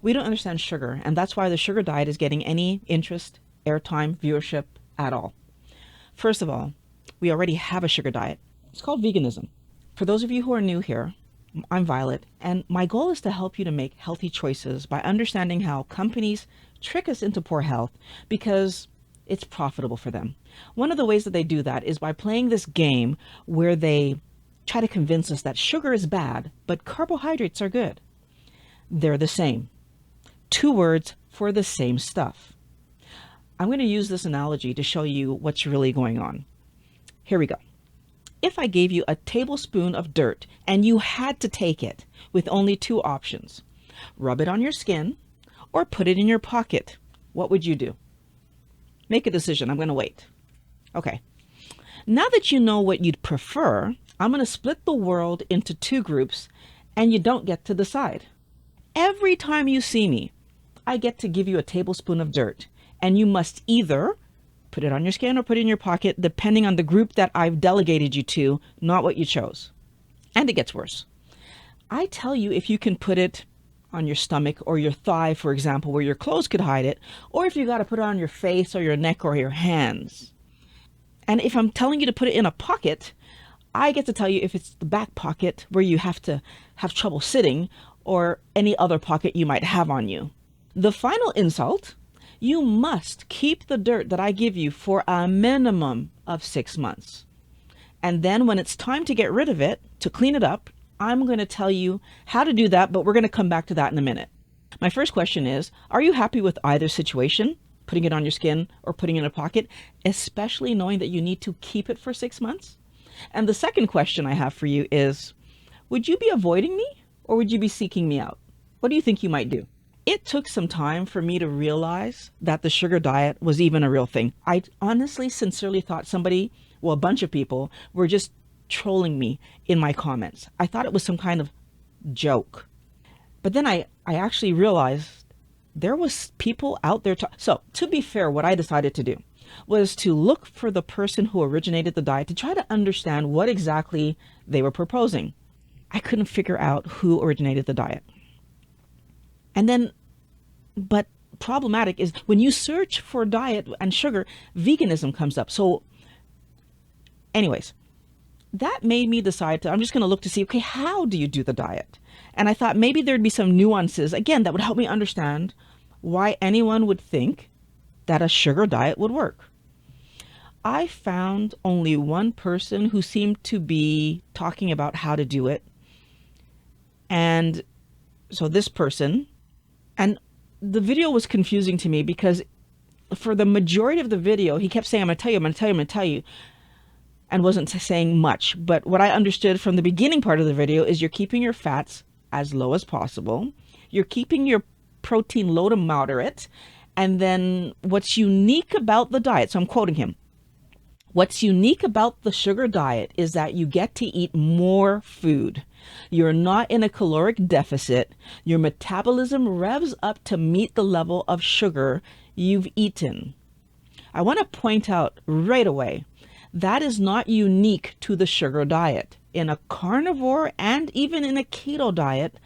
We don't understand sugar, and that's why the sugar diet is getting any interest, airtime, viewership at all. First of all, we already have a sugar diet. It's called veganism. For those of you who are new here, I'm Violet, and my goal is to help you to make healthy choices by understanding how companies trick us into poor health because it's profitable for them. One of the ways that they do that is by playing this game where they try to convince us that sugar is bad, but carbohydrates are good. They're the same. Two words for the same stuff. I'm going to use this analogy to show you what's really going on. Here we go. If I gave you a tablespoon of dirt and you had to take it with only two options, rub it on your skin or put it in your pocket, what would you do? Make a decision. I'm going to wait. Okay. Now that you know what you'd prefer, I'm going to split the world into two groups and you don't get to decide. Every time you see me, I get to give you a tablespoon of dirt and you must either put it on your skin or put it in your pocket, depending on the group that I've delegated you to, not what you chose. And it gets worse. I tell you if you can put it on your stomach or your thigh, for example, where your clothes could hide it, or if you got to put it on your face or your neck or your hands. And if I'm telling you to put it in a pocket, I get to tell you if it's the back pocket where you have to have trouble sitting or any other pocket you might have on you. The final insult, you must keep the dirt that I give you for a minimum of 6 months. And then when it's time to get rid of it, to clean it up, I'm going to tell you how to do that, but we're going to come back to that in a minute. My first question is, are you happy with either situation, putting it on your skin or putting it in a pocket, especially knowing that you need to keep it for 6 months? And the second question I have for you is, would you be avoiding me or would you be seeking me out? What do you think you might do? It took some time for me to realize that the sugar diet was even a real thing. I honestly, sincerely thought somebody, well, a bunch of people were just trolling me in my comments. I thought it was some kind of joke. But then I actually realized there was people out there. So to be fair, what I decided to do was to look for the person who originated the diet to try to understand what exactly they were proposing. I couldn't figure out who originated the diet. And then, but problematic is when you search for diet and sugar, veganism comes up. So anyways, that made me decide I'm just going to look to see, okay, how do you do the diet? And I thought maybe there'd be some nuances, again, that would help me understand why anyone would think that a sugar diet would work. I found only one person who seemed to be talking about how to do it. And so this person, and the video was confusing to me because for the majority of the video, he kept saying, I'm going to tell you, I'm going to tell you, I'm going to tell you, and wasn't saying much. But what I understood from the beginning part of the video is you're keeping your fats as low as possible. You're keeping your protein low to moderate. And then what's unique about the diet, so I'm quoting him, what's unique about the sugar diet is that you get to eat more food. You're not in a caloric deficit. Your metabolism revs up to meet the level of sugar you've eaten. I want to point out right away, that is not unique to the sugar diet. In a carnivore and even in a keto diet,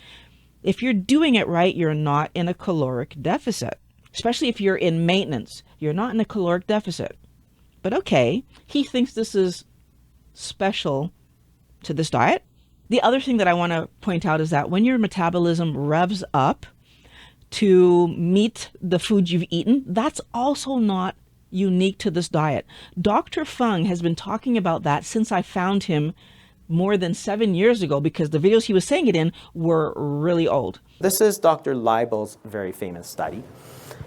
if you're doing it right, you're not in a caloric deficit. Especially if you're in maintenance, you're not in a caloric deficit. But okay, he thinks this is special to this diet. The other thing that I want to point out is that when your metabolism revs up to meet the food you've eaten, that's also not unique to this diet. Dr. Fung has been talking about that since I found him more than 7 years ago because the videos he was saying it in were really old. This is Dr. Leibel's very famous study.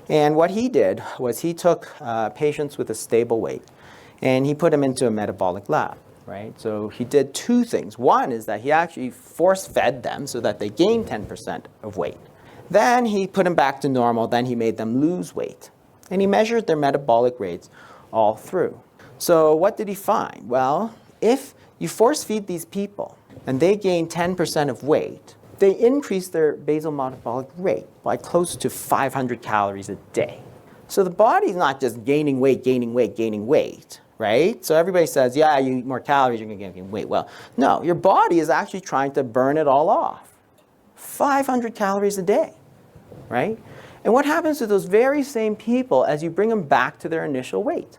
And what he did was he took patients with a stable weight and he put them into a metabolic lab, right? So he did two things. One is that he actually force-fed them so that they gained 10% of weight. Then he put them back to normal. Then he made them lose weight. And he measured their metabolic rates all through. So what did he find? Well, if you force-feed these people and they gain 10% of weight, they increase their basal metabolic rate by close to 500 calories a day. So the body's not just gaining weight, gaining weight, gaining weight, right? So everybody says, yeah, you eat more calories, you're going to gain weight. Well, no, your body is actually trying to burn it all off. 500 calories a day. right? And what happens to those very same people as you bring them back to their initial weight?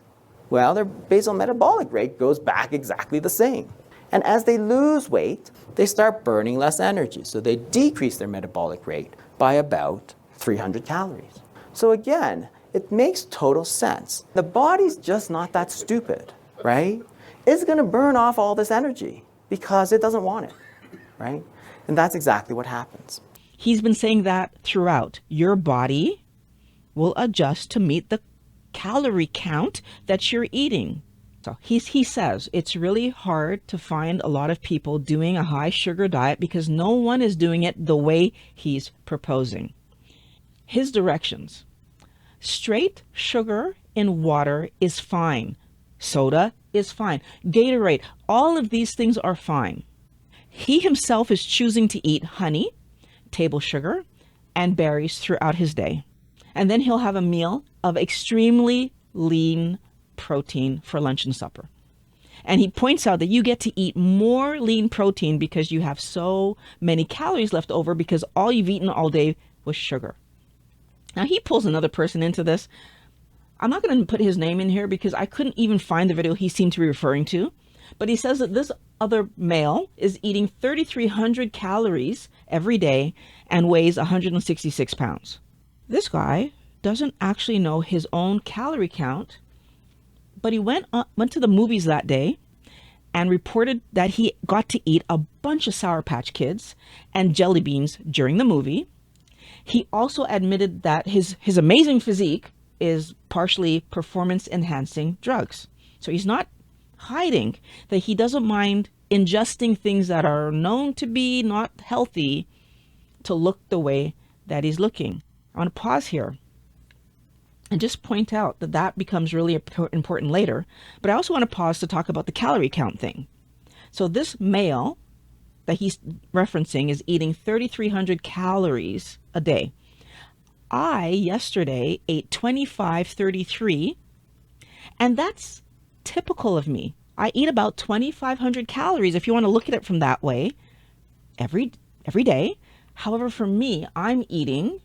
Well, their basal metabolic rate goes back exactly the same. And as they lose weight, they start burning less energy. So they decrease their metabolic rate by about 300 calories. So again, it makes total sense. The body's just not that stupid, right? It's going to burn off all this energy because it doesn't want it, right? And that's exactly what happens. He's been saying that throughout. Your body will adjust to meet the calorie count that you're eating. So he says it's really hard to find a lot of people doing a high sugar diet because no one is doing it the way he's proposing. His directions: straight sugar in water is fine. Soda is fine. Gatorade, all of these things are fine. He himself is choosing to eat honey, table sugar, and berries throughout his day. And then he'll have a meal of extremely lean protein for lunch and supper. And he points out that you get to eat more lean protein because you have so many calories left over because all you've eaten all day was sugar. Now he pulls another person into this. I'm not going to put his name in here because I couldn't even find the video he seemed to be referring to. But he says that this other male is eating 3,300 calories every day and weighs 166 pounds. This guy doesn't actually know his own calorie count, but he went to the movies that day and reported that he got to eat a bunch of Sour Patch Kids and jelly beans during the movie. He also admitted that his amazing physique is partially performance-enhancing drugs. So he's not hiding that he doesn't mind ingesting things that are known to be not healthy to look the way that he's looking. I want to pause here and just point out that that becomes really important later. But I also want to pause to talk about the calorie count thing. So this male that he's referencing is eating 3,300 calories a day. I yesterday ate 2533, and that's typical of me. I eat about 2,500 calories, if you want to look at it from that way, every day. However, for me, I'm eating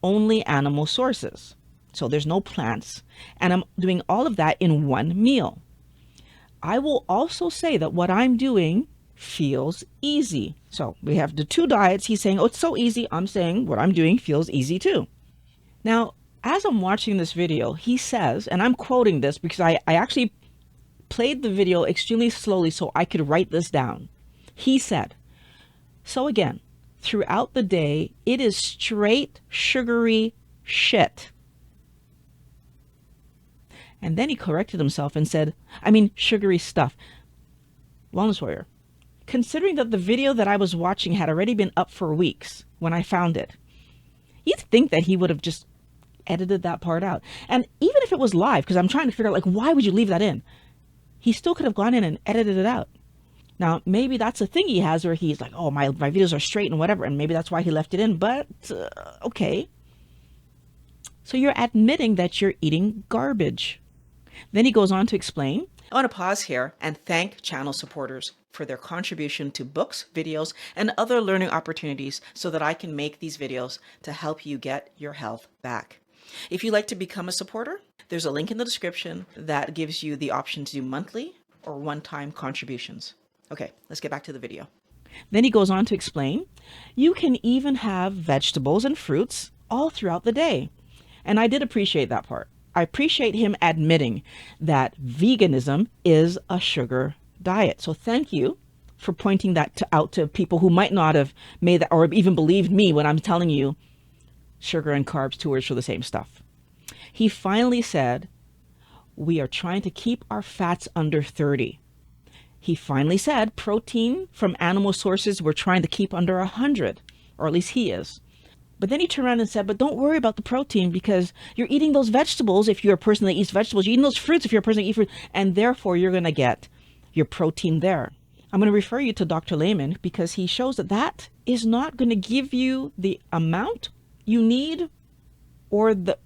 only animal sources. So there's no plants, and I'm doing all of that in one meal. I will also say that what I'm doing feels easy. So we have the two diets. He's saying, oh, it's so easy. I'm saying what I'm doing feels easy too. Now, as I'm watching this video, he says, and I'm quoting this because I actually played the video extremely slowly so I could write this down. He said, so again, throughout the day, it is straight sugary shit. And then he corrected himself and said, I mean, sugary stuff. Wellness Warrior, considering that the video that I was watching had already been up for weeks when I found it, you'd think that he would have just edited that part out. And even if it was live, because I'm trying to figure out, like, why would you leave that in? He still could have gone in and edited it out. Now, maybe that's a thing he has where he's like, oh, my videos are straight and whatever, and maybe that's why he left it in, but okay. So you're admitting that you're eating garbage. Then he goes on to explain. I want to pause here and thank channel supporters for their contribution to books, videos, and other learning opportunities so that I can make these videos to help you get your health back. If you'd like to become a supporter, there's a link in the description that gives you the option to do monthly or one-time contributions. Okay, let's get back to the video. Then he goes on to explain, you can even have vegetables and fruits all throughout the day. And I did appreciate that part. I appreciate him admitting that veganism is a sugar diet. So thank you for pointing that out to people who might not have made that or even believed me when I'm telling you sugar and carbs, two words for the same stuff. He finally said, we are trying to keep our fats under 30. He finally said protein from animal sources we're trying to keep under 100, or at least he is. But then he turned around and said, but don't worry about the protein because you're eating those vegetables if you're a person that eats vegetables. You're eating those fruits if you're a person that eats fruit, and therefore you're going to get your protein there. I'm going to refer you to Dr. Lehman because he shows that that is not going to give you the amount you need or the,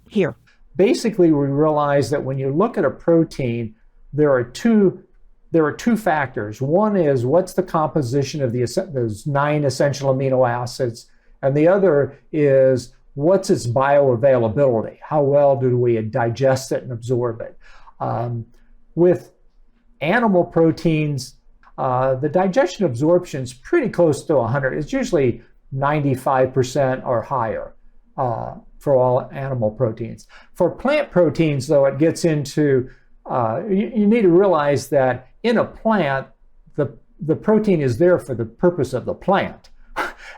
here. Basically, we realize that when you look at a protein, there are two factors. One is what's the composition of those 9 essential amino acids, And the other is what's its bioavailability? How well do we digest it and absorb it? With animal proteins, the digestion absorption is pretty close to 100. It's usually 95% or higher for all animal proteins. For plant proteins, though, it gets into, you need to realize that in a plant, the protein is there for the purpose of the plant.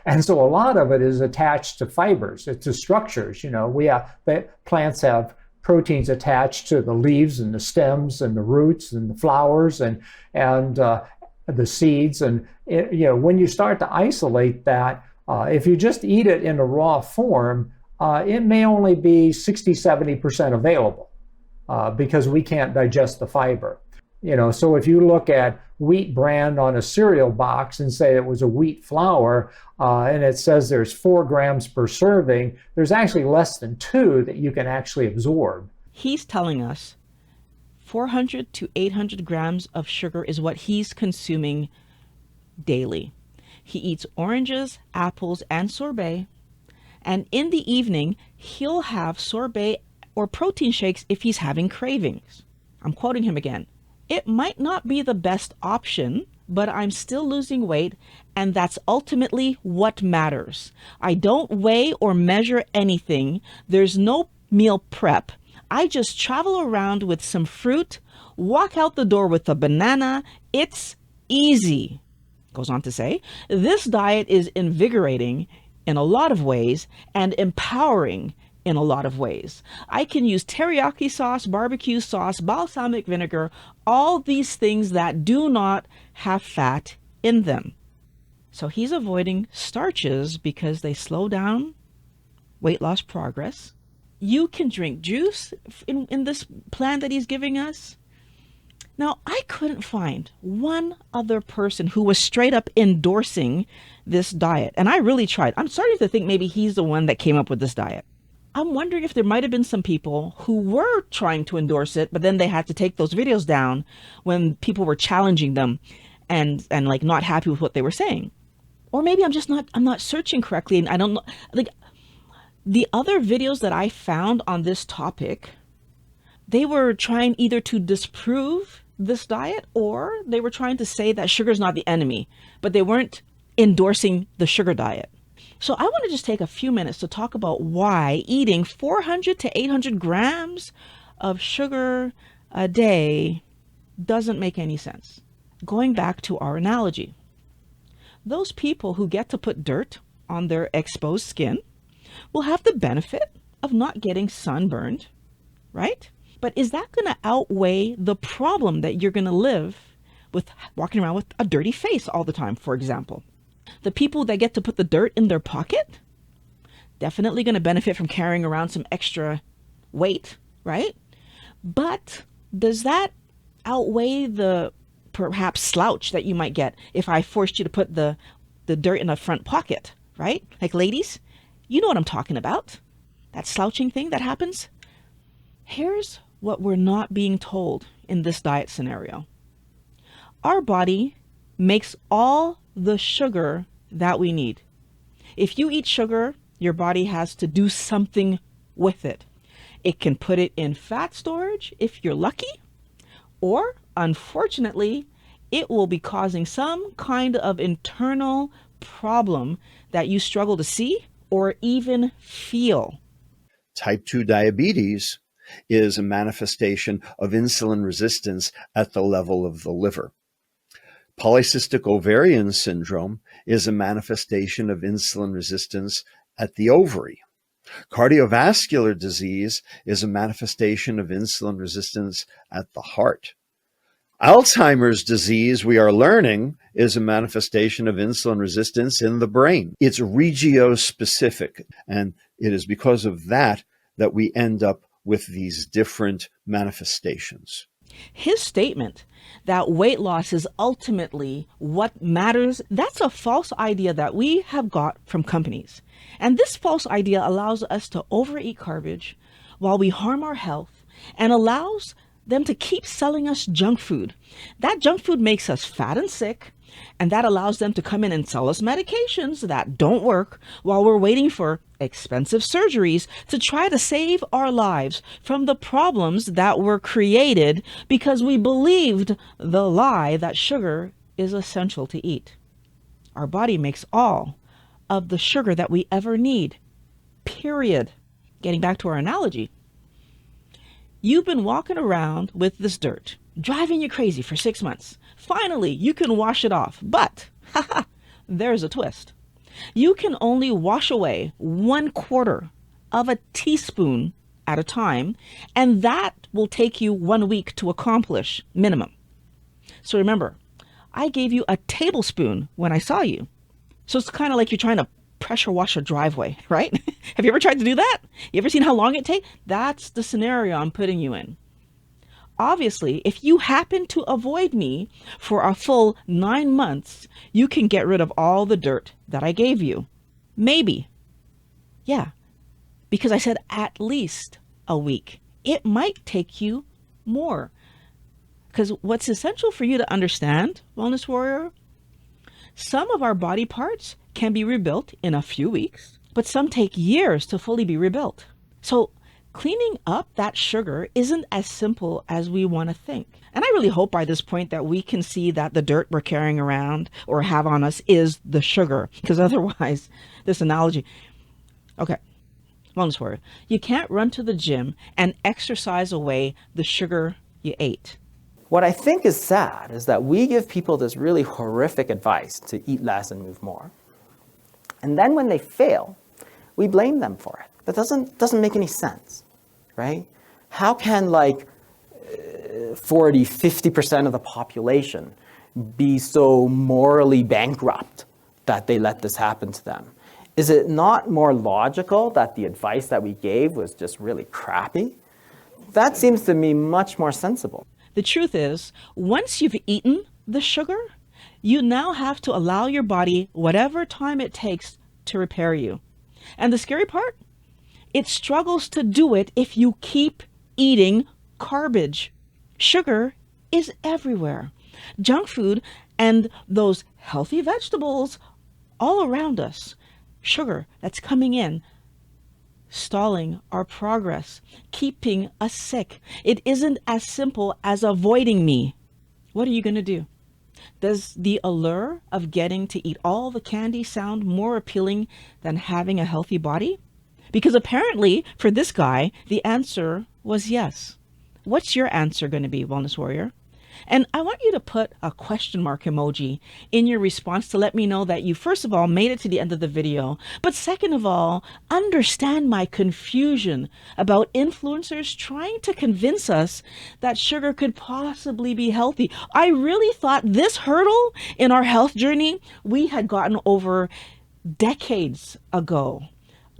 And so a lot of it is attached to fibers, to structures. Plants have proteins attached to the leaves and the stems and the roots and the flowers and the seeds. And when you start to isolate that, if you just eat it in a raw form, it may only be 60-70% available because we can't digest the fiber. So if you look at wheat bran on a cereal box and say it was a wheat flour, and it says there's 4 grams per serving, there's actually less than 2 that you can actually absorb. He's telling us 400 to 800 grams of sugar is what he's consuming daily. He eats oranges, apples, and sorbet. And in the evening, he'll have sorbet or protein shakes if he's having cravings. I'm quoting him again. It might not be the best option, but I'm still losing weight, and that's ultimately what matters. I don't weigh or measure anything. There's no meal prep. I just travel around with some fruit, walk out the door with a banana. It's easy. Goes on to say, this diet is invigorating in a lot of ways and empowering in a lot of ways. I can use teriyaki sauce, barbecue sauce, balsamic vinegar, all these things that do not have fat in them. So he's avoiding starches because they slow down weight loss progress. You can drink juice in this plan that he's giving us. Now, I couldn't find one other person who was straight up endorsing this diet. And I really tried. I'm starting to think maybe he's the one that came up with this diet. I'm wondering if there might have been some people who were trying to endorse it, but then they had to take those videos down when people were challenging them and like not happy with what they were saying. Or maybe I'm not searching correctly, and I don't know. Like the other videos that I found on this topic, they were trying either to disprove this diet or they were trying to say that sugar is not the enemy, but they weren't endorsing the sugar diet. So I want to just take a few minutes to talk about why eating 400 to 800 grams of sugar a day doesn't make any sense. Going back to our analogy, those people who get to put dirt on their exposed skin will have the benefit of not getting sunburned, right? But is that going to outweigh the problem that you're going to live with walking around with a dirty face all the time, for example? The people that get to put the dirt in their pocket, definitely going to benefit from carrying around some extra weight, right? But does that outweigh the perhaps slouch that you might get if I forced you to put the dirt in the front pocket, right? Like ladies, you know what I'm talking about. That slouching thing that happens. Here's what we're not being told in this diet scenario. Our body makes all the sugar that we need. If you eat sugar, your body has to do something with it. It can put it in fat storage if you're lucky, or unfortunately, it will be causing some kind of internal problem that you struggle to see or even feel. Type 2 diabetes is a manifestation of insulin resistance at the level of the liver. Polycystic ovarian syndrome is a manifestation of insulin resistance at the ovary. Cardiovascular disease is a manifestation of insulin resistance at the heart. Alzheimer's disease, we are learning, is a manifestation of insulin resistance in the brain. It's regiospecific, and it is because of that that we end up with these different manifestations. His statement that weight loss is ultimately what matters, that's a false idea that we have got from companies. And this false idea allows us to overeat garbage while we harm our health and allows them to keep selling us junk food. That junk food makes us fat and sick, And that allows them to come in and sell us medications that don't work while we're waiting for expensive surgeries to try to save our lives from the problems that were created because we believed the lie that sugar is essential to eat. Our body makes all of the sugar that we ever need, period. Getting back to our analogy, you've been walking around with this dirt, driving you crazy for 6 months. Finally, you can wash it off, but there's a twist. You can only wash away 1/4 of a teaspoon at a time, and that will take you 1 week to accomplish minimum. So remember, I gave you a tablespoon when I saw you. So it's kind of like you're trying to pressure wash a driveway, right? Have you ever tried to do that? You ever seen how long it takes? That's the scenario I'm putting you in. Obviously, if you happen to avoid me for a full 9 months, you can get rid of all the dirt that I gave you. Maybe. Yeah, because I said at least a week. It might take you more. Because what's essential for you to understand, Wellness Warrior, some of our body parts can be rebuilt in a few weeks, but some take years to fully be rebuilt. So cleaning up that sugar isn't as simple as we want to think. And I really hope by this point that we can see that the dirt we're carrying around or have on us is the sugar, because otherwise, this analogy, okay, Wellness Warrior, you can't run to the gym and exercise away the sugar you ate. What I think is sad is that we give people this really horrific advice to eat less and move more. And then when they fail, we blame them for it. That doesn't make any sense, right? How can 40, 50% of the population be so morally bankrupt that they let this happen to them? Is it not more logical that the advice that we gave was just really crappy? That seems to me much more sensible. The truth is, once you've eaten the sugar, you now have to allow your body whatever time it takes to repair you. And the scary part? It struggles to do it if you keep eating garbage. Sugar is everywhere. Junk food and those healthy vegetables all around us. Sugar that's coming in, stalling our progress, keeping us sick. It isn't as simple as avoiding me. What are you going to do? Does the allure of getting to eat all the candy sound more appealing than having a healthy body? Because apparently, for this guy, the answer was yes. What's your answer going to be, Wellness Warrior? And I want you to put a question mark emoji in your response to let me know that you, first of all, made it to the end of the video, but second of all, understand my confusion about influencers trying to convince us that sugar could possibly be healthy. I really thought this hurdle in our health journey we had gotten over decades ago.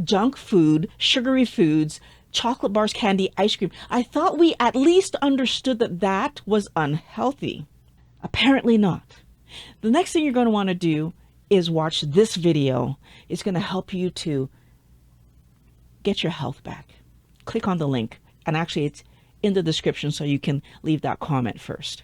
Junk food, sugary foods, chocolate bars, candy, ice cream. I thought we at least understood that that was unhealthy. Apparently not. The next thing you're going to want to do is watch this video. It's going to help you to get your health back. Click on the link, and actually it's in the description so you can leave that comment first.